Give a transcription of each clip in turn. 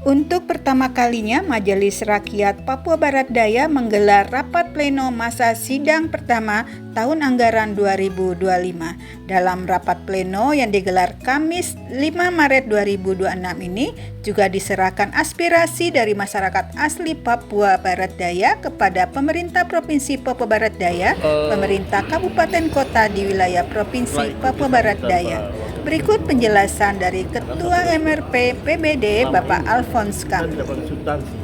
Untuk pertama kalinya, Majelis Rakyat Papua Barat Daya menggelar rapat pleno masa sidang pertama tahun anggaran 2025. Dalam rapat pleno yang digelar Kamis 5 Maret 2026 ini juga diserahkan aspirasi dari masyarakat asli Papua Barat Daya kepada pemerintah Provinsi Papua Barat Daya, pemerintah kabupaten kota di wilayah Provinsi Papua Barat Daya. Berikut penjelasan dari Ketua MRP PBD Bapak Alphonse Kam. Kita tidak pakai substansi,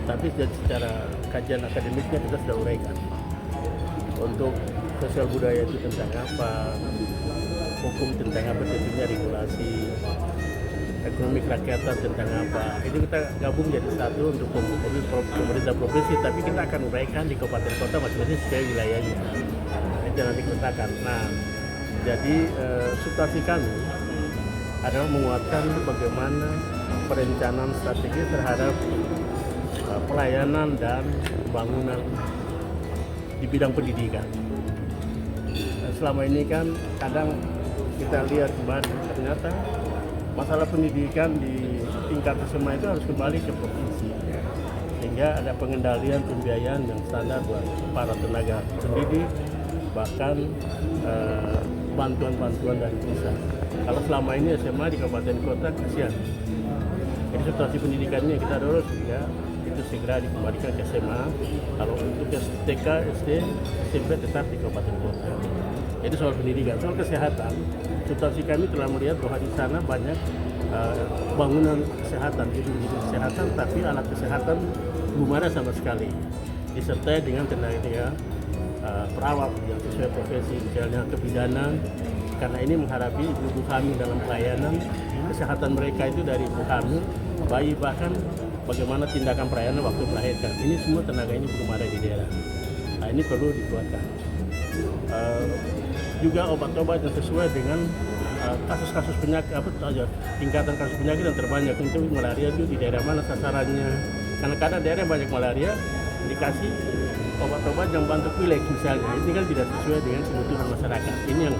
tapi secara kajian akademiknya kita sudah uraikan. Untuk sosial budaya itu tentang apa, hukum tentang apa, tentunya regulasi, ekonomi kerakyatan tentang apa. Itu kita gabung jadi satu untuk pemerintah provinsi, tapi kita akan uraikan di kabupaten kota masing-masing sesuai wilayahnya. Itu nanti kita akan. Nah, jadi substansi kami adalah menguatkan bagaimana perencanaan strategi terhadap pelayanan dan pembangunan di bidang pendidikan. Selama ini kan kadang kita lihat kembali ternyata masalah pendidikan di tingkat SMA itu harus kembali ke provinsi, sehingga ada pengendalian pembiayaan yang standar buat para tenaga pendidik, bahkan bantuan-bantuan dari pusat. Kalau selama ini SMA di kabupaten kota kasihan. Jadi substansi pendidikannya kita dorong sehingga itu segera dikembalikan ke SMA. Kalau untuk TK, SD, SMP tetap di kabupaten kota. Jadi soal pendidikan, soal kesehatan, substansi kami telah melihat bahwa di sana banyak bangunan kesehatan, gedung-gedung kesehatan, tapi alat kesehatan belum ada sama sekali. Disertai dengan tenaga perawat yang sesuai profesi, misalnya kebidanan, karena ini menghadapi ibu hamil dalam pelayanan kesehatan mereka itu dari ibu hamil, bayi, bahkan bagaimana tindakan pelayanan waktu melahirkan. Ini semua tenaga ini belum ada di daerah. Nah, ini perlu dikuatkan. Juga obat-obat yang sesuai dengan kasus-kasus penyakit, tingkatan kasus penyakit yang terbanyak untuk malaria itu di daerah mana sasarannya. Karena kadang daerah banyak malaria, dikasih obat-obat yang bantu pilek misalnya, ini kan tidak sesuai dengan kebutuhan masyarakat. Ini yang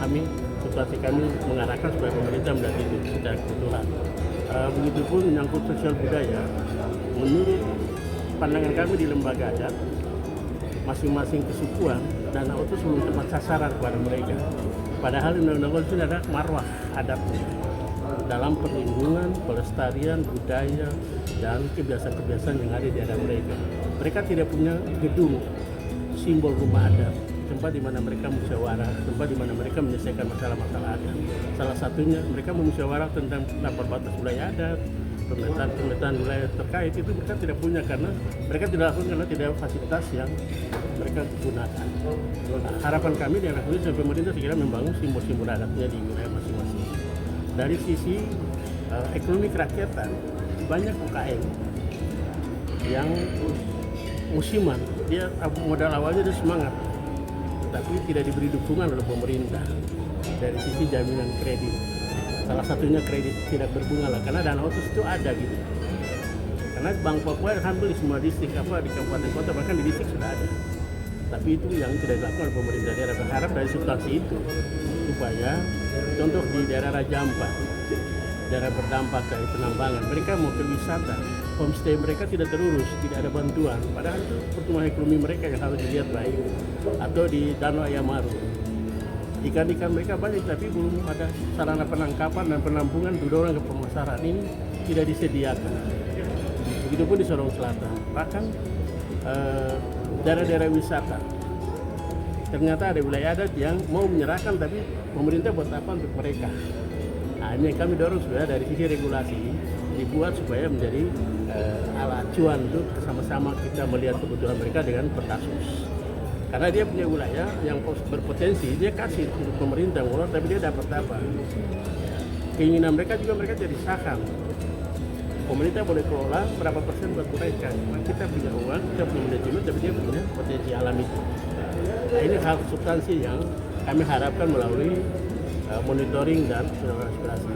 substansi kami mengarahkan supaya pemerintah melihat itu secara kebutuhan. Begitupun menyangkut sosial budaya, menurut pandangan kami di lembaga adat, masing-masing kesukuan dana otsus belum tepat sasaran kepada mereka. Padahal undang-undang itu ada marwah adatnya dalam perlindungan, pelestarian budaya dan kebiasaan-kebiasaan yang ada di daerah mereka. Mereka tidak punya gedung simbol rumah adat, tempat di mana mereka musyawarah, tempat di mana mereka menyelesaikan masalah-masalah adat. Salah satunya mereka musyawarah tentang lapor batas wilayah adat, pemetaan wilayah terkait, itu mereka tidak punya karena mereka tidak lakukan karena tidak ada fasilitas yang mereka gunakan. Nah, harapan kami di anak muda pemerintah segera membangun simbol-simbol adatnya di wilayah masing-masing. Dari sisi ekonomi kerakyatan, banyak UKM yang musiman, dia modal awalnya dia semangat, tapi tidak diberi dukungan oleh pemerintah dari sisi jaminan kredit. Salah satunya kredit tidak berbunga lah, karena dana otsus itu ada gitu. Karena Bank Papua hampir di semua distrik, di kabupaten kota, bahkan di distrik sudah ada. Tapi itu yang tidak dilakukan oleh pemerintah daerah. Berharap dari substansi itu supaya contoh di daerah Raja Ampat, daerah berdampak dari penambangan, mereka mau ke wisata, homestay mereka tidak terurus, tidak ada bantuan. Padahal itu pertumbuhan ekonomi mereka yang harus dilihat baik. Atau di Danau Ayamaru, ikan-ikan mereka banyak tapi belum ada sarana penangkapan dan penampungan didorong ke pemasaran, ini tidak disediakan. Begitupun di Sorong Selatan, bahkan daerah-daerah wisata ternyata ada wilayah adat yang mau menyerahkan, tapi pemerintah buat apa untuk mereka. Nah, ini yang kami dorong supaya dari sisi regulasi dibuat supaya menjadi alat acuan untuk sama-sama kita melihat kebutuhan mereka dengan Perkasus. Karena dia punya wilayah yang berpotensi, dia kasih untuk pemerintah mengelola, tapi dia dapat apa? Keinginan mereka juga mereka jadi saham. Pemerintah boleh kelola berapa persen buat mereka. Kita punya uang, kita punya manajemen, tapi dia punya potensi alam itu. Nah, ini hal substansi yang kami harapkan melalui monitoring dan aspirasi.